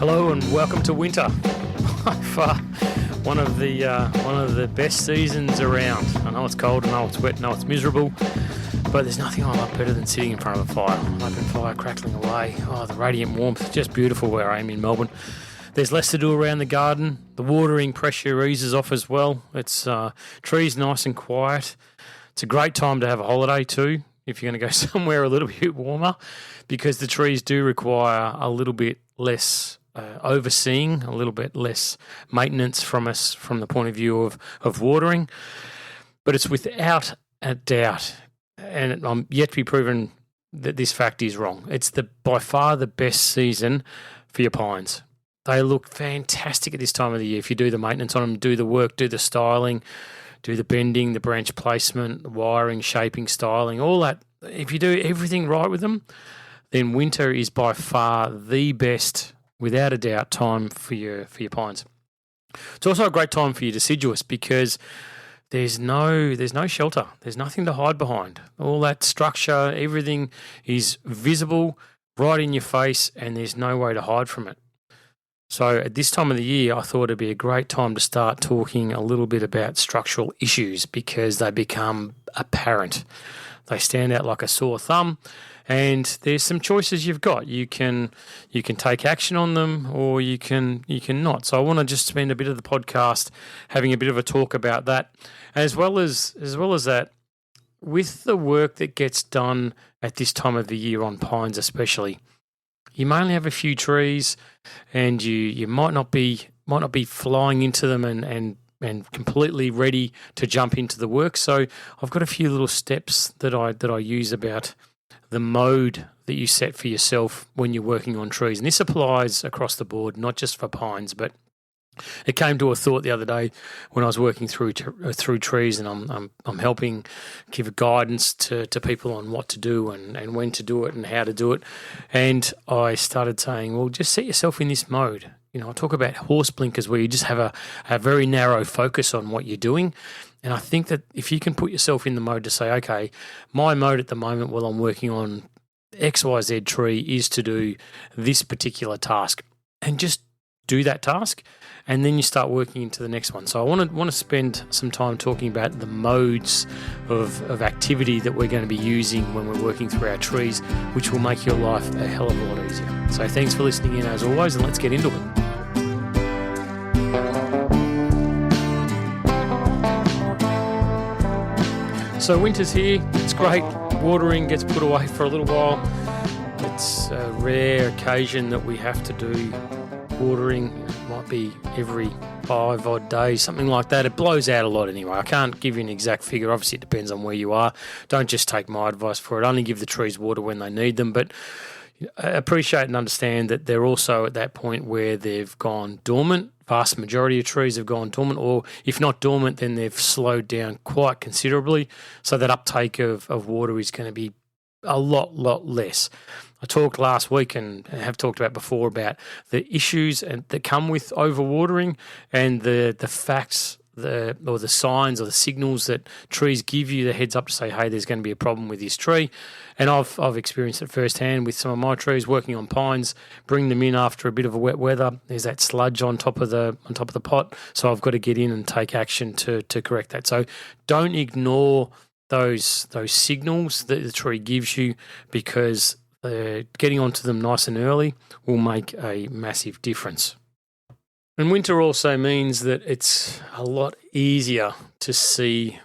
Hello and welcome to winter. By far one of the best seasons around. I know it's cold, I know it's wet, I know it's miserable, but there's nothing I love better than sitting in front of a fire. An open fire crackling away. Oh, the radiant warmth, just beautiful where I am in Melbourne. There's less to do around the garden. The watering pressure eases off as well. It's trees nice and quiet. It's a great time to have a holiday too, if you're going to go somewhere a little bit warmer, because the trees do require a little bit less overseeing, a little bit less maintenance from us from the point of view of watering. But it's without a doubt, and I'm yet to be proven that this fact is wrong, it's by far the best season for your pines. They look fantastic at this time of the year. If you do the maintenance on them, do the work, do the styling, do the bending, the branch placement, the wiring, shaping, styling, all that. If you do everything right with them, then winter is by far the best, without a doubt, time for your pines. It's also a great time for your deciduous because there's no shelter. There's nothing to hide behind. All that structure, everything is visible right in your face, and there's no way to hide from it. So at this time of the year, I thought it'd be a great time to start talking a little bit about structural issues because they become apparent. They stand out like a sore thumb, and there's some choices you've got. You can take action on them, or you can not. So I want to just spend a bit of the podcast having a bit of a talk about that, as well as that, with the work that gets done at this time of the year on pines especially. You may only have a few trees, and you might not be flying into them and completely ready to jump into the work. So I've got a few little steps that I use about the mode that you set for yourself when you're working on trees, and this applies across the board, not just for pines, but it came to a thought the other day when I was working through trees, and I'm helping give guidance to people on what to do and when to do it and how to do it. And I started saying, well, just set yourself in this mode. I talk about horse blinkers where you just have a very narrow focus on what you're doing. And I think that if you can put yourself in the mode to say, okay, my mode at the moment while I'm working on XYZ tree is to do this particular task, and just do that task, and then you start working into the next one. So I want to spend some time talking about the modes of activity that we're going to be using when we're working through our trees, which will make your life a hell of a lot easier. So thanks for listening in as always, and let's get into it. So winter's here, it's great, watering gets put away for a little while. It's a rare occasion that we have to do watering. It might be every 5 odd days, something like that. It blows out a lot anyway. I can't give you an exact figure. Obviously, it depends on where you are. Don't just take my advice for it. Only give the trees water when they need them. But I appreciate and understand that they're also at that point where they've gone dormant. Vast majority of trees have gone dormant, or if not dormant, then they've slowed down quite considerably. So that uptake of water is going to be a lot less. I talked last week and have talked about before about the issues that come with overwatering and the facts, or the signs or the signals that trees give you the heads up to say, hey, there's going to be a problem with this tree. And I've experienced it firsthand with some of my trees working on pines. Bring them in after a bit of a wet weather. There's that sludge on top of the pot, so I've got to get in and take action to correct that. So don't ignore those signals that the tree gives you, because getting onto them nice and early will make a massive difference. And winter also means that it's a lot easier to see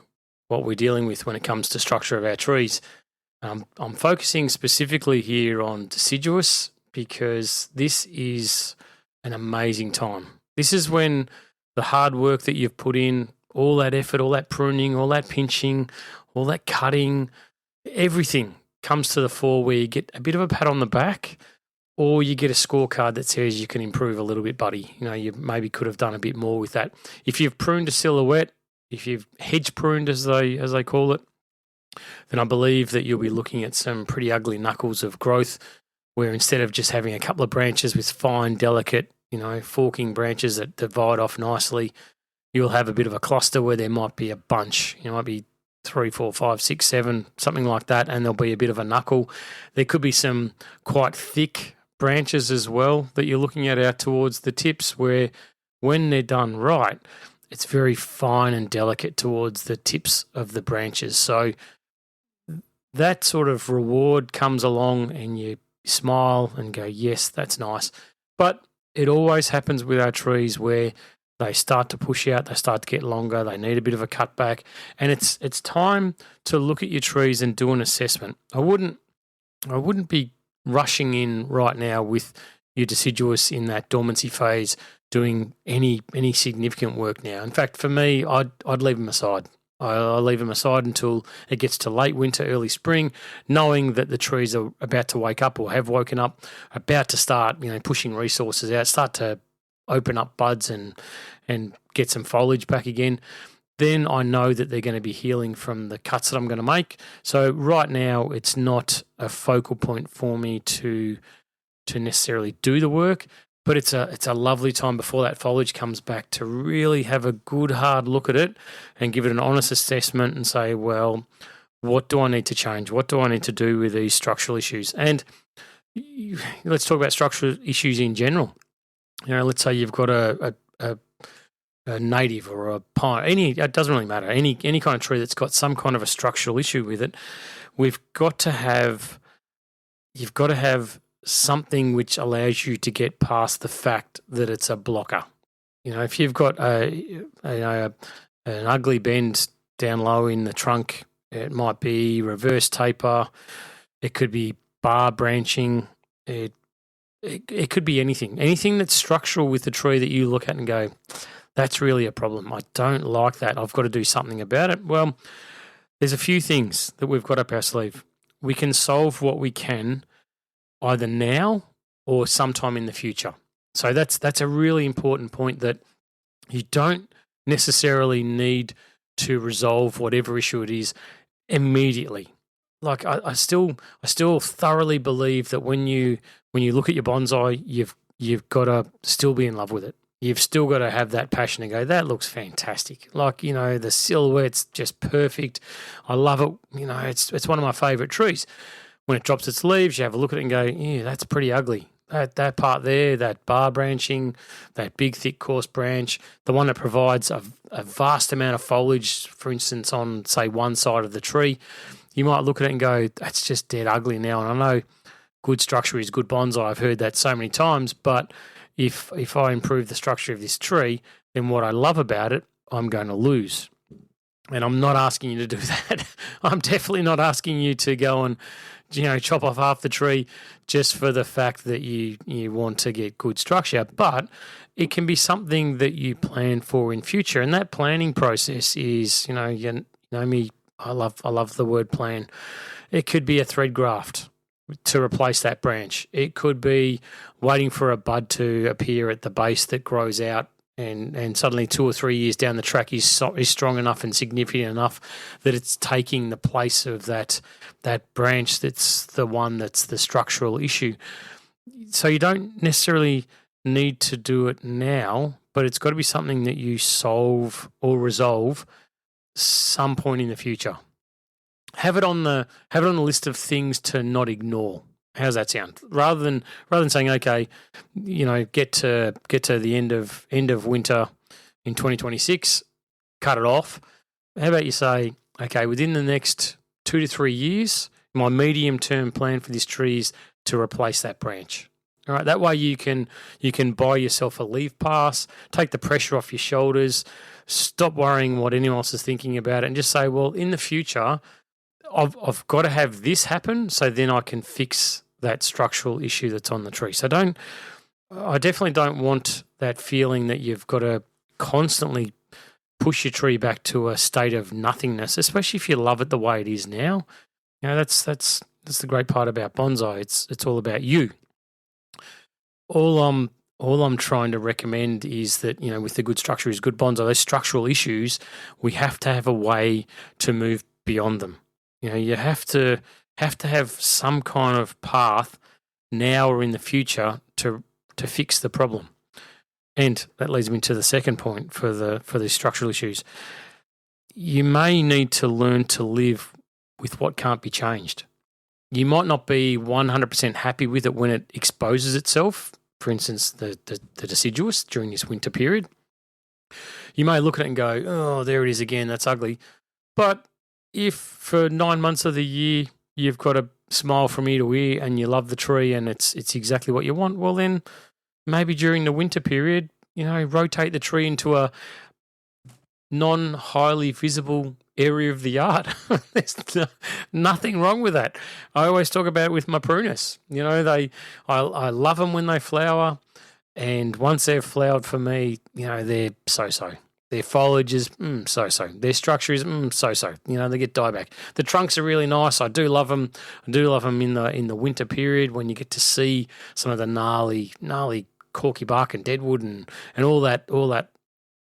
what we're dealing with when it comes to structure of our trees. I'm focusing specifically here on deciduous because this is an amazing time. This is when the hard work that you've put in, all that effort, all that pruning, all that pinching, all that cutting, everything comes to the fore where you get a bit of a pat on the back, or you get a scorecard that says you can improve a little bit, buddy. You maybe could have done a bit more with that. If you've pruned a silhouette, if you've hedge pruned as they call it, then I believe that you'll be looking at some pretty ugly knuckles of growth, where instead of just having a couple of branches with fine, delicate, forking branches that divide off nicely, you'll have a bit of a cluster where there might be a bunch. Might be 3, 4, 5, 6, 7, something like that, and there'll be a bit of a knuckle. There could be some quite thick branches as well that you're looking at out towards the tips, where when they're done right, it's very fine and delicate towards the tips of the branches. So that sort of reward comes along and you smile and go, yes, that's nice. But it always happens with our trees where they start to push out, they start to get longer, they need a bit of a cutback, and it's time to look at your trees and do an assessment. I wouldn't be rushing in right now with your deciduous in that dormancy phase doing any significant work now. In fact, for me, I'd leave them aside. I'll leave them aside until it gets to late winter, early spring, knowing that the trees are about to wake up or have woken up, about to start, pushing resources out, start to open up buds and get some foliage back again. Then I know that they're going to be healing from the cuts that I'm going to make. So right now, it's not a focal point for me to necessarily do the work, but it's a lovely time before that foliage comes back to really have a good hard look at it and give it an honest assessment and say, well, what do I need to change? What do I need to do with these structural issues? And let's talk about structural issues in general. Let's say you've got a native or a pine, it doesn't really matter, any kind of tree that's got some kind of a structural issue with it. You've got to have something which allows you to get past the fact that it's a blocker. If you've got an ugly bend down low in the trunk, it might be reverse taper, it could be bar branching, it could be anything that's structural with the tree that you look at and go, that's really a problem. I don't like that. I've got to do something about it. Well, there's a few things that we've got up our sleeve. We can solve what we can either now or sometime in the future. So that's a really important point, that you don't necessarily need to resolve whatever issue it is immediately. Like I still thoroughly believe that when you look at your bonsai, you've got to still be in love with it. You've still got to have that passion and go, that looks fantastic. Like, the silhouette's just perfect. I love it. It's one of my favourite trees. When it drops its leaves, you have a look at it and go, yeah, that's pretty ugly. That part there, that bar branching, that big, thick, coarse branch, the one that provides a vast amount of foliage, for instance, on, say, one side of the tree, you might look at it and go, that's just dead ugly now. And I know good structure is good bonsai. I've heard that so many times, but if I improve the structure of this tree, then what I love about it, I'm going to lose. And I'm not asking you to do that. I'm definitely not asking you to go and, chop off half the tree just for the fact that you want to get good structure. But it can be something that you plan for in future. And that planning process is, you know me, I love the word plan. It could be a thread graft to replace that branch. It could be waiting for a bud to appear at the base that grows out, and suddenly 2 or 3 years down the track is strong enough and significant enough that it's taking the place of that branch that's the one that's the structural issue. So you don't necessarily need to do it now, but it's got to be something that you solve or resolve some point in the future. Have it on the list of things to not ignore. How's that sound? Rather than saying, okay, get to the end of winter in 2026, cut it off. How about you say, okay, within the next 2 to 3 years, my medium-term plan for this tree is to replace that branch. All right, that way you can buy yourself a leave pass, take the pressure off your shoulders, stop worrying what anyone else is thinking about it, and just say, well, in the future, I've got to have this happen so then I can fix that structural issue that's on the tree. So I definitely don't want that feeling that you've got to constantly push your tree back to a state of nothingness, especially if you love it the way it is now. That's the great part about bonsai. It's all about you. All I'm trying to recommend is that, with the good structure is good bonsai, those structural issues, we have to have a way to move beyond them. You have to have some kind of path now or in the future to fix the problem. And that leads me to the second point for the structural issues. You may need to learn to live with what can't be changed. You might not be 100% happy with it when it exposes itself. For instance, the deciduous during this winter period. You may look at it and go, oh, there it is again, that's ugly. But if for 9 months of the year you've got a smile from ear to ear and you love the tree and it's exactly what you want, well then maybe during the winter period, rotate the tree into a non-highly visible area of the yard. There's nothing wrong with that. I always talk about it with my prunus. I love them when they flower, and once they've flowered for me, they're so-so. Their foliage is so-so. Their structure is so-so. They get dieback. The trunks are really nice. I do love them. I do love them in the winter period when you get to see some of the gnarly corky bark and deadwood and all that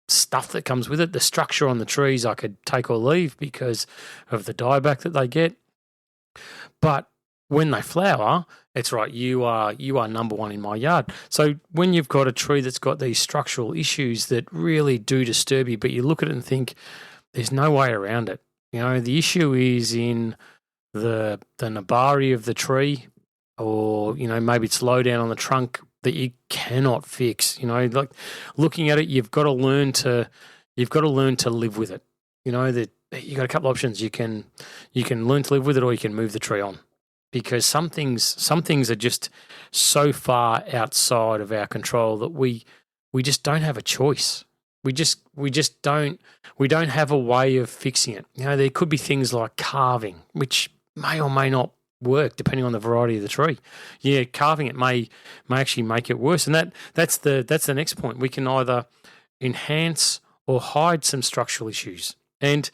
stuff that comes with it. The structure on the trees I could take or leave because of the dieback that they get. But when they flower, it's right, you are number one in my yard. So when you've got a tree that's got these structural issues that really do disturb you, but you look at it and think there's no way around it. The issue is in the nabari of the tree, or maybe it's low down on the trunk that you cannot fix. Like looking at it, you've got to learn to live with it. That you got a couple options. You can learn to live with it, or you can move the tree on, because some things are just so far outside of our control that we just don't have a choice. We just don't have a way of fixing it. There could be things like carving, which may or may not work depending on the variety of the tree. Yeah, carving it may actually make it worse, and that's the next point. We can either enhance or hide some structural issues, and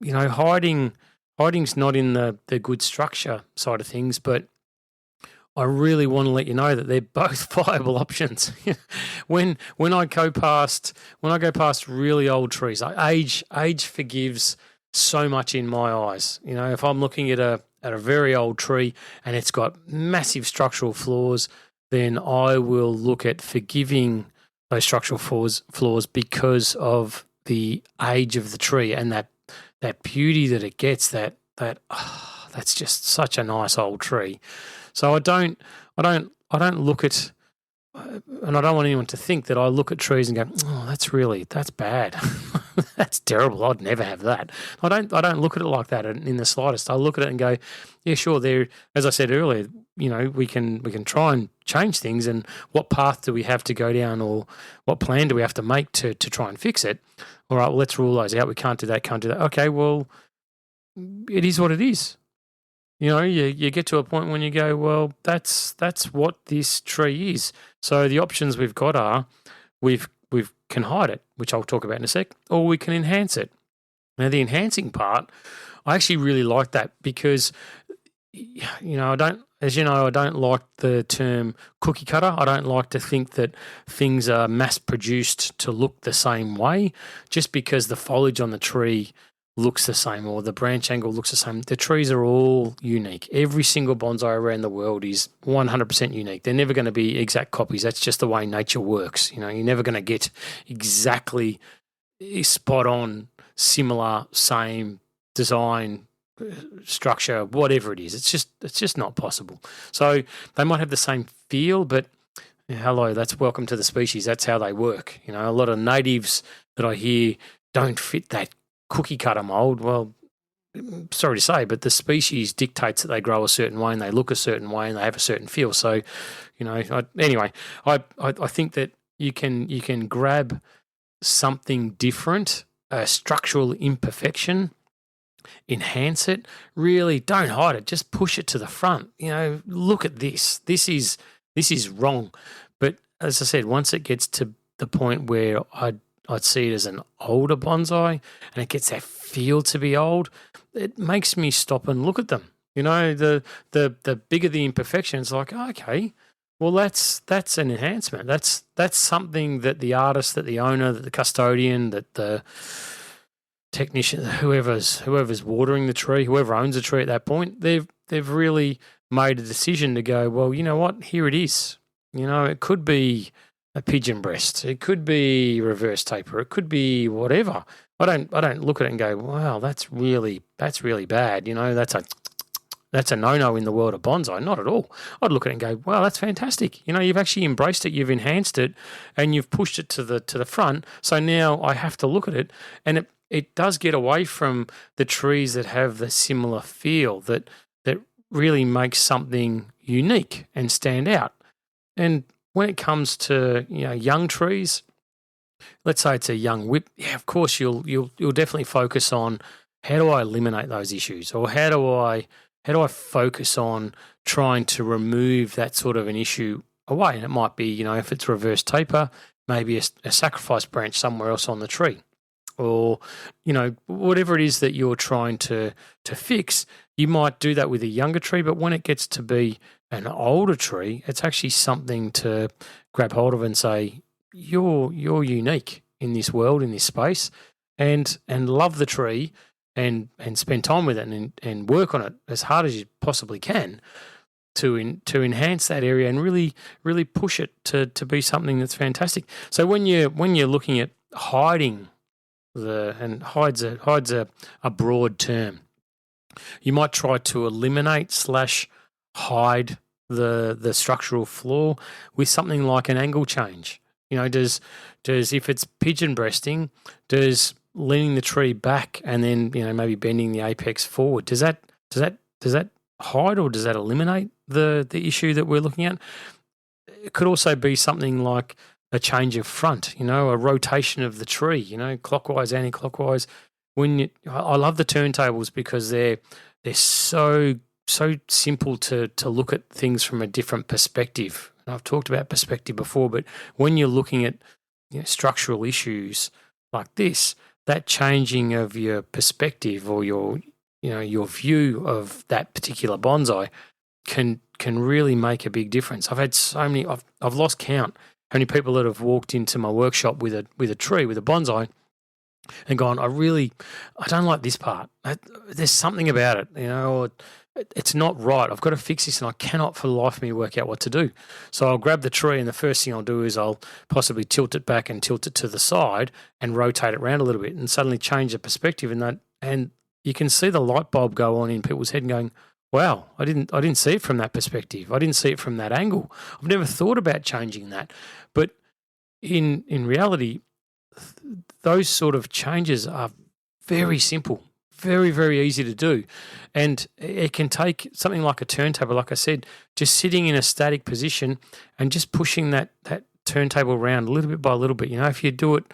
hiding's not in the good structure side of things, but I really want to let you know that they're both viable options. When I go past really old trees, age forgives so much in my eyes. If I'm looking at a very old tree and it's got massive structural flaws, then I will look at forgiving those structural flaws because of the age of the tree and that beauty that it gets. That's just such a nice old tree. So I don't look at, and I don't want anyone to think that I look at trees and go, oh, that's bad. That's terrible. I'd never have that. I don't look at it like that in the slightest. I look at it and go, yeah, sure. There, as I said earlier, we can try and change things. And what path do we have to go down, or what plan do we have to make to try and fix it? All right, well, let's rule those out. We can't do that. Can't do that. Okay, well, it is what it is. You get to a point when you go, well, that's what this tree is. So the options we've got are we can hide it, which I'll talk about in a sec, or we can enhance it. Now, the enhancing part, I actually really like that because, I don't like the term cookie cutter. I don't like to think that things are mass produced to look the same way just because the foliage on the tree looks the same or the branch angle looks the same. The trees are all unique. Every single bonsai around the world is 100% unique. They're never going to be exact copies. That's just the way nature works. You're never going to get exactly spot on, similar, same design, structure, whatever it is. It's just not possible. So they might have the same feel, but hello, that's welcome to the species. That's how they work. A lot of natives that I hear don't fit that cookie cutter mold. Well, sorry to say, but the species dictates that they grow a certain way and they look a certain way and they have a certain feel. So, anyway, I think that you can grab something different, a structural imperfection, enhance it. Really, don't hide it. Just push it to the front. Look at this. This is wrong. But as I said, once it gets to the point where I'd see it as an older bonsai and it gets that feel to be old, it makes me stop and look at them. The bigger the imperfection, it's like, okay, well, that's an enhancement. That's something that the artist, that the owner, that the custodian, that the technician, whoever's watering the tree, whoever owns the tree at that point, they've really made a decision to go, well, you know what, here it is. It could be a pigeon breast. It could be reverse taper. It could be whatever. I don't look at it and go, wow, that's really bad. That's that's a no-no in the world of bonsai. Not at all. I'd look at it and go, wow, that's fantastic. You've actually embraced it, you've enhanced it, and you've pushed it to the front. So now I have to look at it, and it does get away from the trees that have the similar feel that really makes something unique and stand out. And when it comes to young trees, let's say it's a young whip, yeah, of course you'll definitely focus on how do I eliminate those issues, or how do I focus on trying to remove that sort of an issue away. And it might be, if it's reverse taper, maybe a sacrifice branch somewhere else on the tree, or whatever it is that you're trying to fix. You might do that with a younger tree, but when it gets to be an older tree, it's actually something to grab hold of and say, you're unique in this world, in this space, and love the tree and spend time with it and work on it as hard as you possibly can to enhance that area and really, really push it to be something that's fantastic. So when you're looking at hiding hides a broad term, you might try to eliminate / hide the structural flaw with something like an angle change. Does if it's pigeon breasting, does leaning the tree back and then maybe bending the apex forward, does that hide or does that eliminate the issue that we're looking at? It could also be something like a change of front, a rotation of the tree, clockwise, anti-clockwise. I love the turntables because they're so simple to look at things from a different perspective. And I've talked about perspective before, but when you're looking at structural issues like this, that changing of your perspective or your view of that particular bonsai can really make a big difference. I've had so many. I've lost count how many people that have walked into my workshop with a tree, with a bonsai, and gone, I don't like this part. There's something about it, or it's not right. I've got to fix this, and I cannot for the life of me work out what to do. So I'll grab the tree, and the first thing I'll do is I'll possibly tilt it back and tilt it to the side and rotate it around a little bit, and suddenly change the perspective. And you can see the light bulb go on in people's head and going, wow, I didn't see it from that perspective. I didn't see it from that angle. I've never thought about changing that. But in reality, those sort of changes are very simple, very, very easy to do. And it can take something like a turntable, like I said, just sitting in a static position and just pushing that turntable around a little bit by a little bit. If you do it,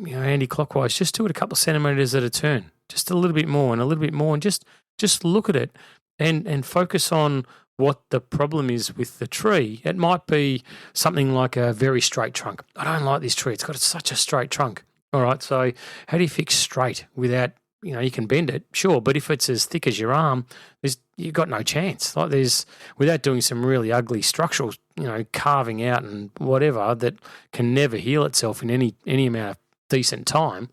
anti-clockwise, just do it a couple of centimetres at a turn, just a little bit more and a little bit more, and just look at it and focus on what the problem is with the tree. It might be something like a very straight trunk. I don't like this tree. It's got such a straight trunk. All right, so how do you fix straight without, you can bend it, sure, but if it's as thick as your arm, you've got no chance. Without doing some really ugly structural, carving out and whatever that can never heal itself in any amount of decent time.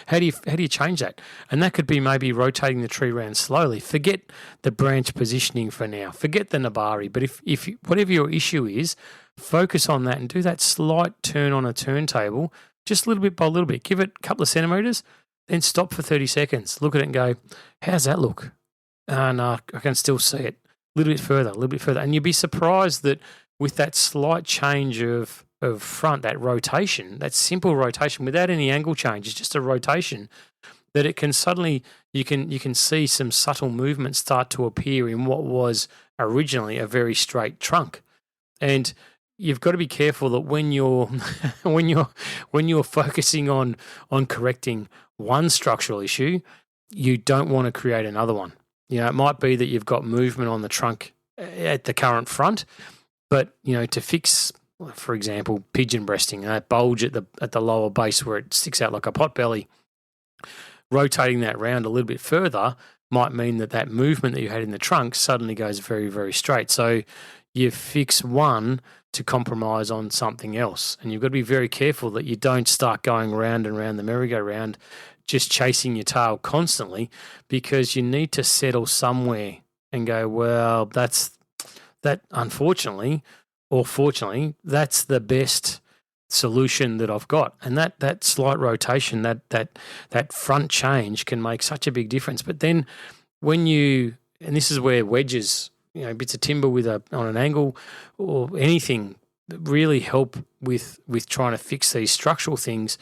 How do you change that? And that could be maybe rotating the tree around slowly. Forget the branch positioning for now. Forget the nabari. But if whatever your issue is, focus on that and do that slight turn on a turntable, just a little bit by little bit. Give it a couple of centimetres, then stop for 30 seconds. Look at it and go, how's that look? No, I can still see it. A little bit further. And you'd be surprised that with that slight change of front, that rotation, that simple rotation without any angle change, it's just a rotation, that it can suddenly, you can see some subtle movement start to appear in what was originally a very straight trunk. And you've got to be careful that when you're when you're focusing on correcting one structural issue, you don't want to create another one. It might be that you've got movement on the trunk at the current front, but to fix, for example, pigeon breasting, that bulge at the lower base where it sticks out like a potbelly, rotating that round a little bit further might mean that movement that you had in the trunk suddenly goes very, very straight. So you fix one to compromise on something else. And you've got to be very careful that you don't start going round and round the merry-go-round, just chasing your tail constantly, because you need to settle somewhere and go, well, that unfortunately or fortunately, that's the best solution that I've got. And that slight rotation, that front change can make such a big difference. But then when you and this is where wedges, bits of timber on an angle or anything that really help with trying to fix these structural things,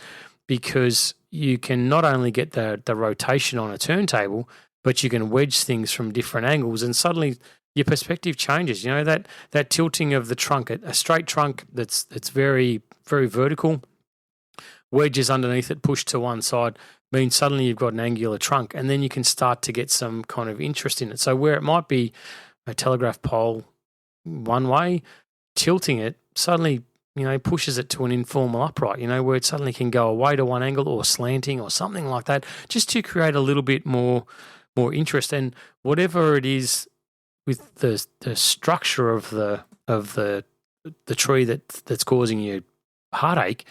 because you can not only get the rotation on a turntable, but you can wedge things from different angles, and suddenly your perspective changes. That tilting of the trunk, a straight trunk that's very, very vertical, wedges underneath it, pushed to one side, means suddenly you've got an angular trunk, and then you can start to get some kind of interest in it. So where it might be a telegraph pole one way, tilting it suddenly, pushes it to an informal upright, where it suddenly can go away to one angle or slanting or something like that, just to create a little bit more interest. And whatever it is with the structure of the tree that's causing you heartache,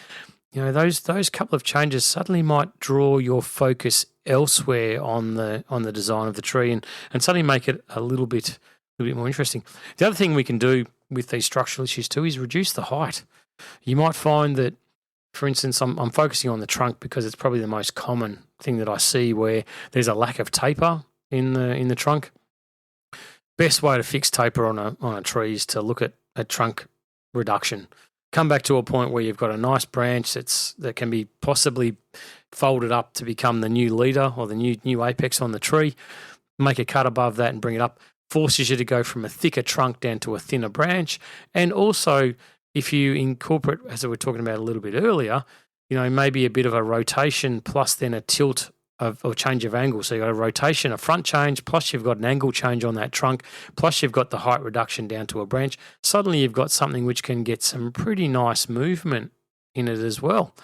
those couple of changes suddenly might draw your focus elsewhere on the design of the tree, and suddenly make it a little bit more interesting. The other thing we can do with these structural issues too is reduce the height. You might find that, for instance, I'm focusing on the trunk because it's probably the most common thing that I see where there's a lack of taper in the trunk. Best way to fix taper on a tree is to look at trunk reduction. Come back to a point where you've got a nice branch that can be possibly folded up to become the new leader or the new apex on the tree. Make a cut above that and bring it up. Forces you to go from a thicker trunk down to a thinner branch. And also, if you incorporate, as we were talking about a little bit earlier, maybe a bit of a rotation plus then a tilt or change of angle. So you've got a rotation, a front change, plus you've got an angle change on that trunk, plus you've got the height reduction down to a branch. Suddenly you've got something which can get some pretty nice movement in it as well.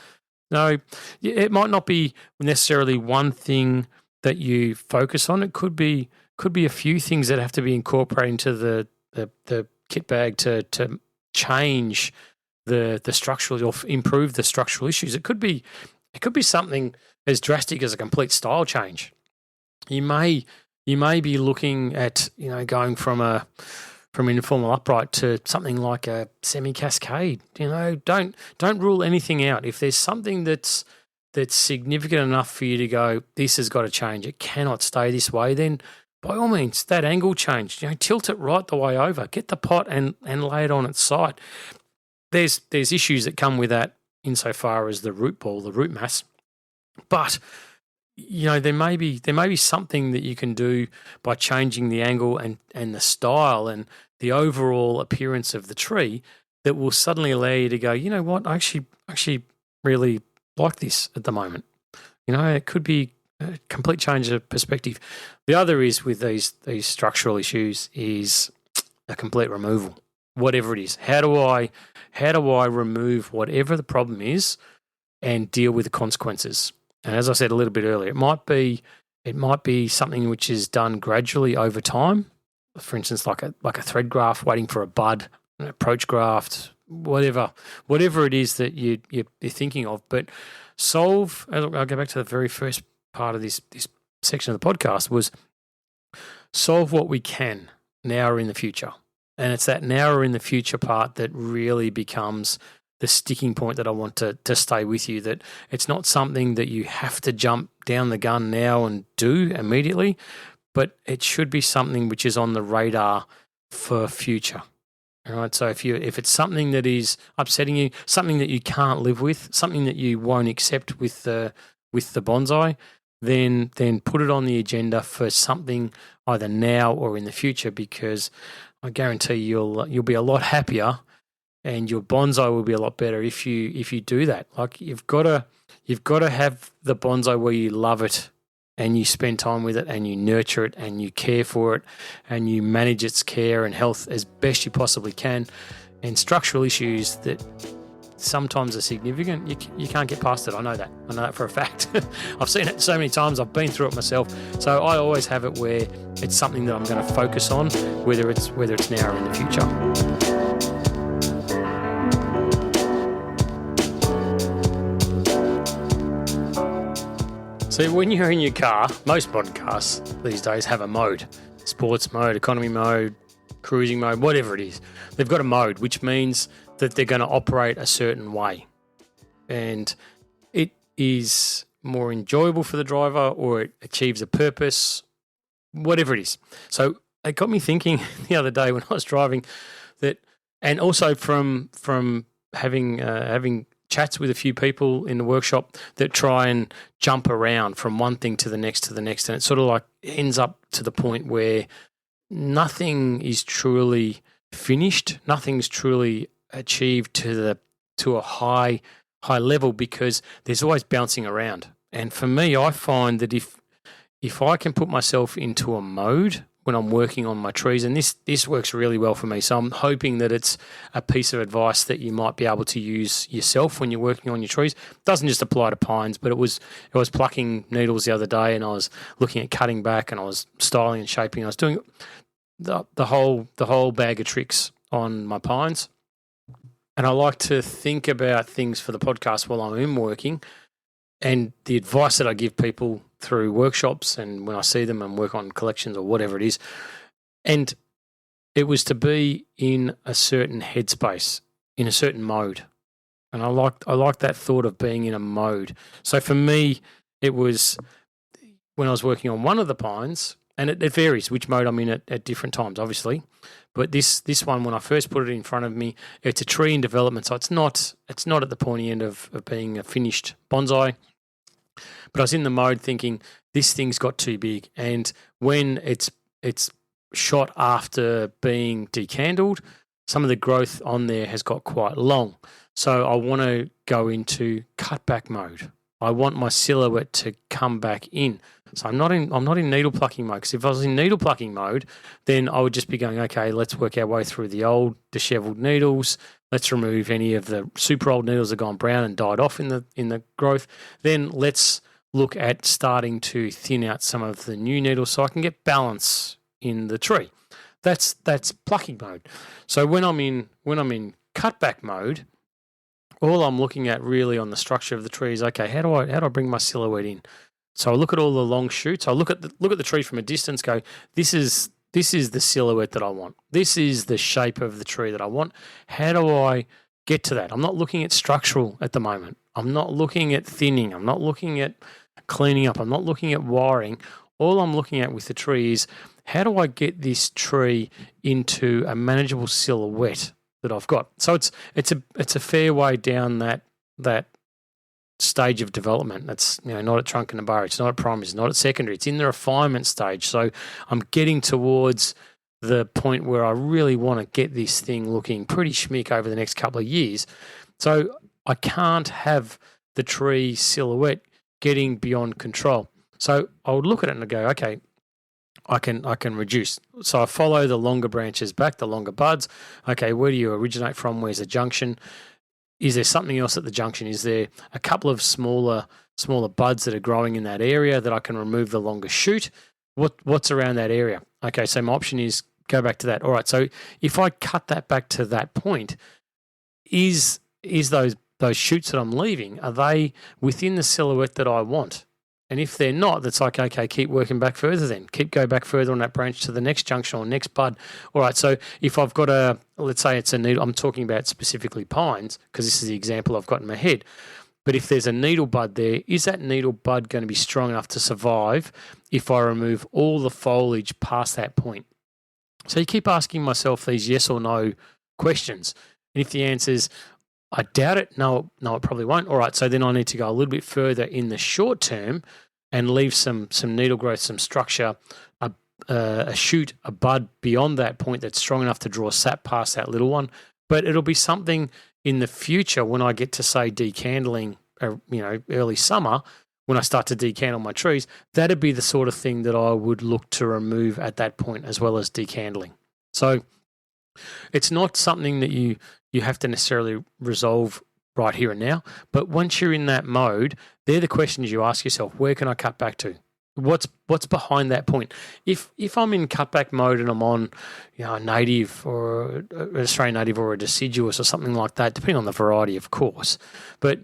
Now, it might not be necessarily one thing that you focus on. It could be a few things that have to be incorporated into the kit bag to change the structural or improve the structural issues. It could be something as drastic as a complete style change. You may be looking at going from an informal upright to something like a semi cascade. Don't rule anything out. If there's something that's significant enough for you to go, this has got to change, it cannot stay this way, then by all means, that angle change, tilt it right the way over, get the pot and lay it on its side. There's issues that come with that insofar as the root ball, the root mass, but there may be something that you can do by changing the angle and the style and the overall appearance of the tree that will suddenly allow you to go, what, I actually really like this at the moment. It could be a complete change of perspective. The other is with these structural issues is a complete removal, whatever it is. How do I remove whatever the problem is and deal with the consequences? And as I said a little bit earlier, it might be something which is done gradually over time. For instance, like a thread graft waiting for a bud, an approach graft, whatever it is that you're thinking of. But I'll go back to the very first part of this section of the podcast, was solve what we can now or in the future. And it's that now or in the future part that really becomes the sticking point that I want to stay with you, that it's not something that you have to jump down the gun now and do immediately, but it should be something which is on the radar for future. All right. So if it's something that is upsetting you, something that you can't live with, something that you won't accept with the bonsai, then put it on the agenda for something either now or in the future, because I guarantee you'll be a lot happier and your bonsai will be a lot better if you do that. Like you've got to have the bonsai where you love it and you spend time with it and you nurture it and you care for it and you manage its care and health as best you possibly can. And structural issues that sometimes are significant, you can't get past it. I know that for a fact. I've seen it so many times. I've been through it myself. So I always have it where it's something that I'm going to focus on, whether it's now or in the future. So when you're in your car, most modern cars these days have a mode: sports mode, economy mode, cruising mode, whatever it is. They've got a mode, which means that they're going to operate a certain way. And it is more enjoyable for the driver, or it achieves a purpose, whatever it is. So it got me thinking the other day when I was driving that, and also from having chats with a few people in the workshop that try and jump around from one thing to the next, and it sort of like ends up to the point where nothing is truly finished, nothing's truly achieved to a high level, because there's always bouncing around. And for me, I find that if I can put myself into a mode when I'm working on my trees, and this works really well for me, so I'm hoping that it's a piece of advice that you might be able to use yourself when you're working on your trees. It doesn't just apply to pines, but I was plucking needles the other day, and I was looking at cutting back, and I was styling and shaping. I was doing the whole bag of tricks on my pines. And I like to think about things for the podcast while I'm working, and the advice that I give people through workshops and when I see them and work on collections or whatever it is. And it was to be in a certain headspace, in a certain mode. And I like that thought of being in a mode. So for me, it was when I was working on one of the pines, and it varies which mode I'm in at different times, obviously. But this one, when I first put it in front of me, it's a tree in development, so it's not at the pointy end of being a finished bonsai. But I was in the mode thinking, this thing's got too big. And when it's shot after being decandled, some of the growth on there has got quite long. So I want to go into cutback mode. I want my silhouette to come back in. So I'm not in needle plucking mode, because if I was in needle plucking mode, then I would just be going, okay, let's work our way through the old disheveled needles. Let's remove any of the super old needles that have gone brown and died off in the growth. Then let's look at starting to thin out some of the new needles so I can get balance in the tree. That's plucking mode. So when I'm in cutback mode, all I'm looking at really on the structure of the tree is, okay, how do I bring my silhouette in? So I look at all the long shoots. I look at the tree from a distance. Go, this is the silhouette that I want. This is the shape of the tree that I want. How do I get to that? I'm not looking at structural at the moment. I'm not looking at thinning. I'm not looking at cleaning up. I'm not looking at wiring. All I'm looking at with the tree is, how do I get this tree into a manageable silhouette that I've got? So it's a fair way down that stage of development. That's not at trunk and a bar. It's not at primary. It's not at secondary. It's in the refinement stage. So I'm getting towards the point where I really want to get this thing looking pretty schmick over the next couple of years. So I can't have the tree silhouette getting beyond control. So I would look at it and go, okay, I can reduce. So I follow the longer branches back, the longer buds. Okay, where do you originate from? Where's the junction? Is there something else at the junction? Is there a couple of smaller buds that are growing in that area that I can remove the longer shoot? What's around that area? Okay, so my option is go back to that. All right, so if I cut that back to that point, is those shoots that I'm leaving, are they within the silhouette that I want? And if they're not, that's like, okay, keep working back further then. Go back further on that branch to the next junction or next bud. All right, so if I've got let's say it's a needle, I'm talking about specifically pines because this is the example I've got in my head. But if there's a needle bud there, is that needle bud going to be strong enough to survive if I remove all the foliage past that point? So you keep asking myself these yes or no questions. And if the answer is, I doubt it. No, it probably won't. All right, so then I need to go a little bit further in the short term and leave some needle growth, some structure, a shoot, a bud beyond that point that's strong enough to draw sap past that little one. But it'll be something in the future when I get to, say, decandling, early summer, when I start to decandle my trees, that'd be the sort of thing that I would look to remove at that point as well as decandling. So it's not something that you have to necessarily resolve right here and now. But once you're in that mode, they're the questions you ask yourself. Where can I cut back to? What's behind that point? If I'm in cutback mode and I'm on a native or an Australian native or a deciduous or something like that, depending on the variety, of course, but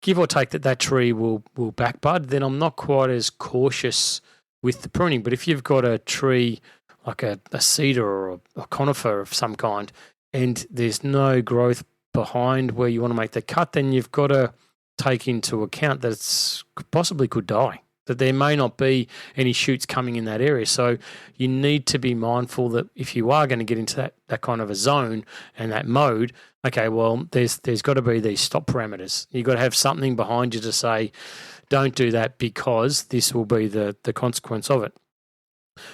give or take that tree will back bud, then I'm not quite as cautious with the pruning. But if you've got a tree like a cedar or a conifer of some kind, and there's no growth behind where you want to make the cut, then you've got to take into account that it's possibly could die. that there may not be any shoots coming in that area. So you need to be mindful that if you are going to get into that kind of a zone and that mode, okay, well, there's got to be these stop parameters. You've got to have something behind you to say, don't do that because this will be the consequence of it.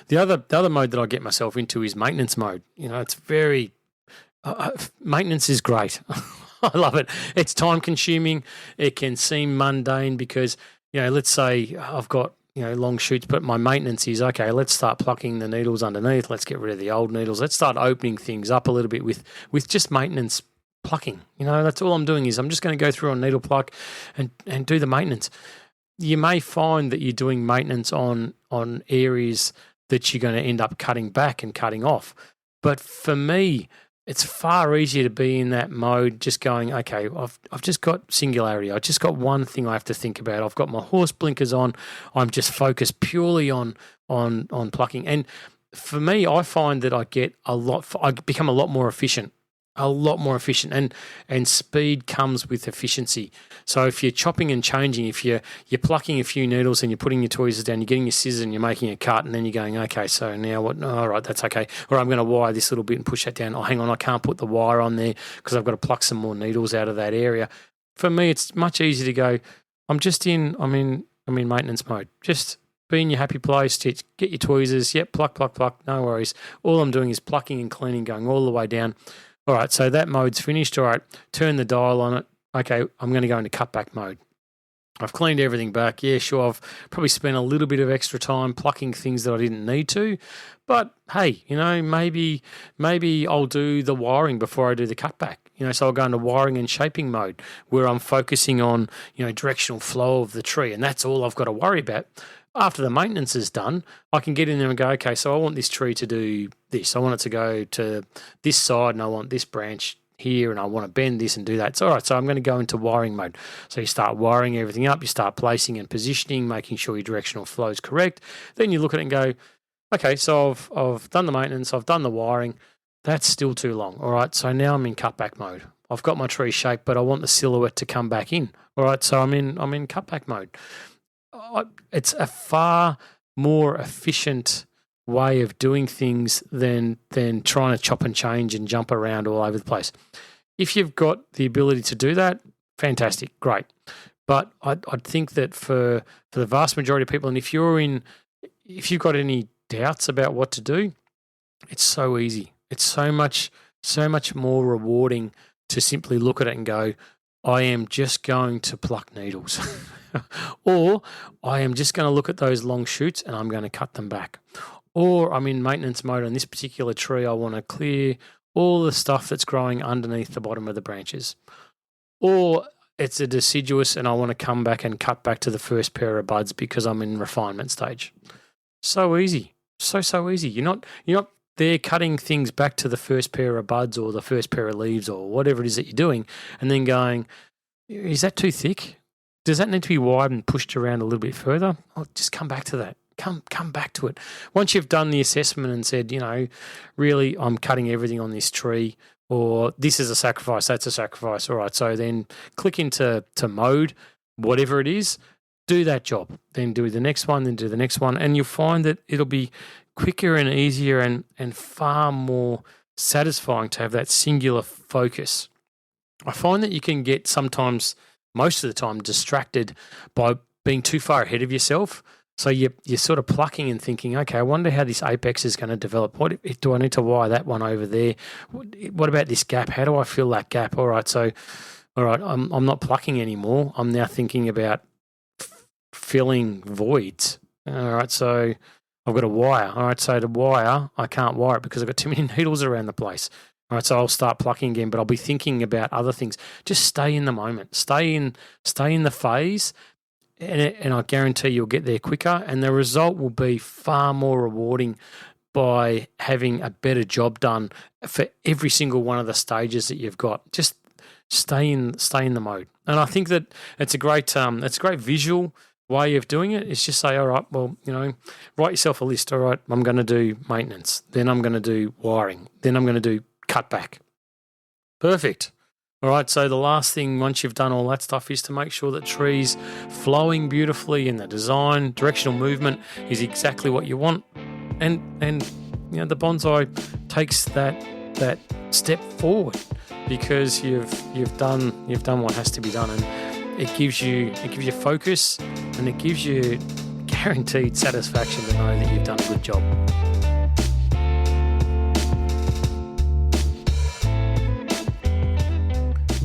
The other mode that I get myself into is maintenance mode. It's very maintenance is great. I love it. It's time consuming. It can seem mundane because let's say I've got long shoots, but my maintenance is okay. Let's start plucking the needles underneath. Let's get rid of the old needles. Let's start opening things up a little bit with just maintenance plucking. That's all I'm doing is I'm just going to go through on needle pluck and do the maintenance. You may find that you're doing maintenance on areas that you're going to end up cutting back and cutting off. But for me, it's far easier to be in that mode, just going, okay, I've just got singularity. I've just got one thing I have to think about. I've got my horse blinkers on. I'm just focused purely on plucking. And for me, I find that I become a lot more efficient. And speed comes with efficiency. So if you're chopping and changing, if you're plucking a few needles and you're putting your tweezers down, you're getting your scissors and you're making a cut, and then you're going, okay, so now what? All right, that's okay. Or I'm going to wire this little bit and push that down. Oh, hang on, I can't put the wire on there because I've got to pluck some more needles out of that area. For me, it's much easier to go, I'm in maintenance mode. Just be in your happy place, get your tweezers, pluck, no worries. All I'm doing is plucking and cleaning, going all the way down. All right, so that mode's finished. All right, turn the dial on it. Okay, I'm going to go into cutback mode. I've cleaned everything back. Yeah, sure, I've probably spent a little bit of extra time plucking things that I didn't need to. But, hey, maybe I'll do the wiring before I do the cutback. So I'll go into wiring and shaping mode where I'm focusing on, directional flow of the tree, and that's all I've got to worry about. After the maintenance is done, I can get in there and go, okay, so I want this tree to do this. I want it to go to this side and I want this branch here and I want to bend this and do that. So, all right, so I'm going to go into wiring mode. So you start wiring everything up, you start placing and positioning, making sure your directional flow is correct. Then you look at it and go, okay, so I've done the maintenance, I've done the wiring. That's still too long. All right, so now I'm in cutback mode. I've got my tree shaped, but I want the silhouette to come back in. All right, so I'm in cutback mode. It's a far more efficient way of doing things than trying to chop and change and jump around all over the place. If you've got the ability to do that, fantastic, great. But I'd think that for the vast majority of people, and if you've got any doubts about what to do, it's so easy. It's so much more rewarding to simply look at it and go, I am just going to pluck needles. Or I am just going to look at those long shoots and I'm going to cut them back. Or I'm in maintenance mode on this particular tree. I want to clear all the stuff that's growing underneath the bottom of the branches. Or it's a deciduous and I want to come back and cut back to the first pair of buds because I'm in refinement stage. So easy. So easy. You're not there cutting things back to the first pair of buds or the first pair of leaves or whatever it is that you're doing and then going, is that too thick? Does that need to be wide and pushed around a little bit further? I'll just come back to that. Come back to it. Once you've done the assessment and said, really I'm cutting everything on this tree or this is a sacrifice, that's a sacrifice. All right, so then click into mode, whatever it is, do that job. Then do the next one, then do the next one. And you'll find that it'll be quicker and easier and far more satisfying to have that singular focus. I find that you can get sometimes, most of the time, distracted by being too far ahead of yourself. So you're sort of plucking and thinking, okay, I wonder how this apex is going to develop. What do I need to wire that one over there? What about this gap? How do I fill that gap? All right, I'm not plucking anymore. I'm now thinking about filling voids. All right, so I've got a wire. All right, so to wire, I can't wire it because I've got too many needles around the place. All right, so I'll start plucking again, but I'll be thinking about other things. Just stay in the moment. Stay in the phase, and I guarantee you'll get there quicker, and the result will be far more rewarding by having a better job done for every single one of the stages that you've got. Just stay in the mode. And I think that it's a great visual way of doing it. Is just say, all right, well, write yourself a list. All right, I'm going to do maintenance. Then I'm going to do wiring. Then I'm going to do cutback. Perfect. All right, so the last thing, once you've done all that stuff, is to make sure that trees flowing beautifully and the design, directional movement is exactly what you want. And the bonsai takes that step forward because you've done what has to be done, and it gives you focus, and it gives you guaranteed satisfaction to know that you've done a good job.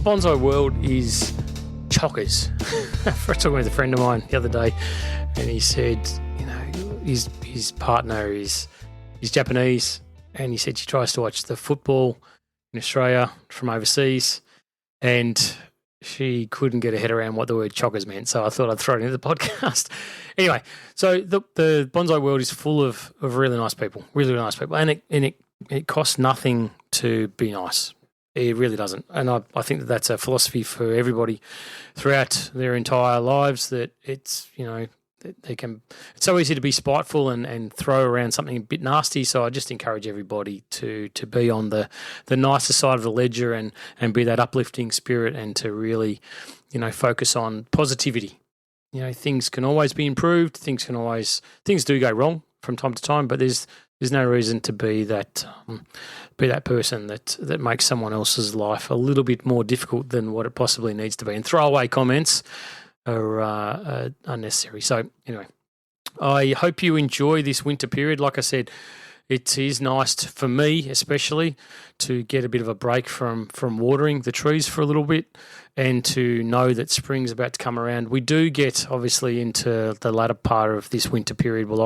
Bonsai world is chockers. I was talking with a friend of mine the other day, and he said, his partner is Japanese, and he said she tries to watch the football in Australia from overseas, and she couldn't get her head around what the word chockers meant. So I thought I'd throw it into the podcast. Anyway, so the bonsai world is full of really nice people, and it costs nothing to be nice. It really doesn't. And I think that that's a philosophy for everybody throughout their entire lives, that it's, it's so easy to be spiteful and throw around something a bit nasty. So I just encourage everybody to be on the nicer side of the ledger and be that uplifting spirit, and to really, focus on positivity. Things can always be improved. Things do go wrong from time to time, but there's no reason to be that person that makes someone else's life a little bit more difficult than what it possibly needs to be. And throwaway comments are unnecessary. So anyway, I hope you enjoy this winter period. Like I said, it is nice for me especially to get a bit of a break from watering the trees for a little bit, and to know that spring's about to come around. We do get obviously into the latter part of this winter period. Well,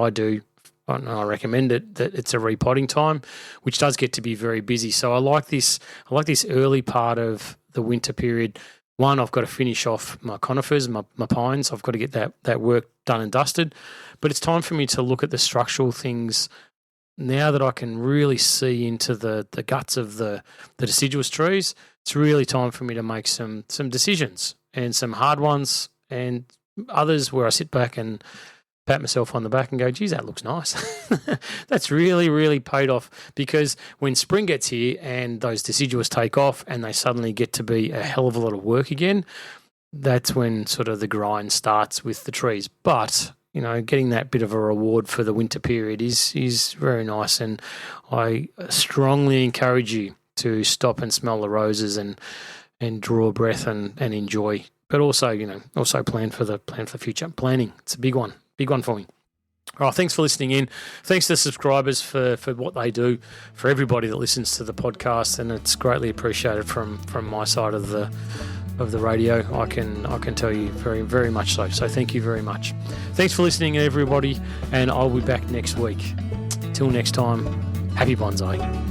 I recommend it, that it's a repotting time, which does get to be very busy. So I like this early part of the winter period. One, I've got to finish off my conifers, my pines. I've got to get that work done and dusted. But it's time for me to look at the structural things now that I can really see into the guts of the deciduous trees. It's really time for me to make some decisions, and some hard ones, and others where I sit back and pat myself on the back and go, geez, that looks nice. That's really, really paid off, because when spring gets here and those deciduous take off and they suddenly get to be a hell of a lot of work again, that's when sort of the grind starts with the trees. But, getting that bit of a reward for the winter period is very nice, and I strongly encourage you to stop and smell the roses and draw a breath and enjoy. But also, also plan for the future. Planning, it's a big one. Big one for me. All right, thanks for listening in. Thanks to the subscribers for what they do, for everybody that listens to the podcast, and it's greatly appreciated from my side of the radio. I can tell you very, very much so. So thank you very much. Thanks for listening, everybody, and I'll be back next week. Till next time, happy bonsai.